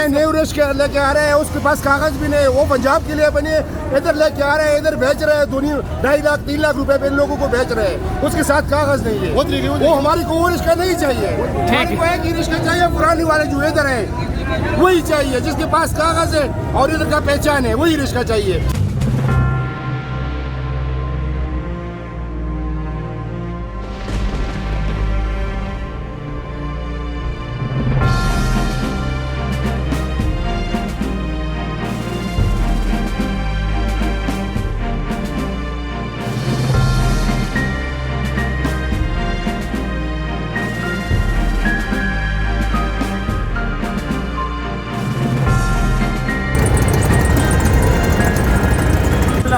हैं, new risk लेके आ रहे हैं, उसके पास कागज भी नहीं, वो पंजाब के लिए बने, इधर लेके आ रहे हैं, इधर बेच रहे हैं, 2.5 लाख 3 लाख रुपए पे इन लोगों को बेच रहे हैं, उसके साथ कागज नहीं है। वो हमारी को वो रिश्का नहीं चाहिए, हमारी को एक ही रिश्का चाहिए, पुरानी वाले जो इधर है वही चाहिए, जिसके पास कागज है और इधर का पहचान है, वही रिश्का चाहिए।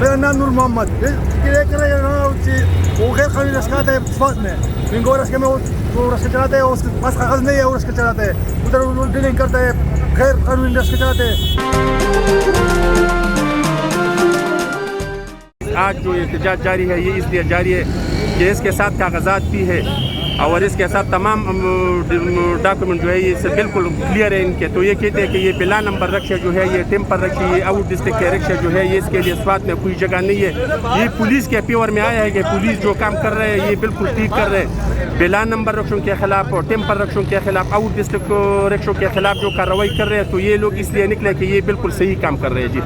मेरा नाम नूर मोहम्मद वो गैर कानूनी रस्कात है स्पॉट में बिंगो रस्के में वो रस्के चलाते हैं, उसके पास कागज नहीं है, वो रस्के चलाते हैं, उधर डीलिंग करते हैं, गैर कानूनी रस्के चलाते हैं। आज जो एहतजाज जारी है ये इसलिए जारी है कि इसके साथ कागजात भी है और इसके साथ तमाम डॉक्यूमेंट जो है ये सब बिल्कुल क्लियर है इनके। तो ये कहते हैं कि ये बिला नंबर रिक्शा जो है ये टेम्पर रखी है, आउट डिस्ट्रिक्ट के रिक्शा जो है ये इसके लिए स्वाद में कोई जगह नहीं है। ये पुलिस के प्योर में आया है कि पुलिस जो काम कर रहे हैं ये बिल्कुल ठीक कर रहे हैं। बिला नंबर रिक्शों के खिलाफ और टेम्पर रिक्शों के खिलाफ, आउट डिस्ट्रिक्ट रिक्शों के खिलाफ जो कार्रवाई कर रहे हैं तो ये लोग इसलिए निकले कि ये बिल्कुल सही काम कर रहे हैं जी।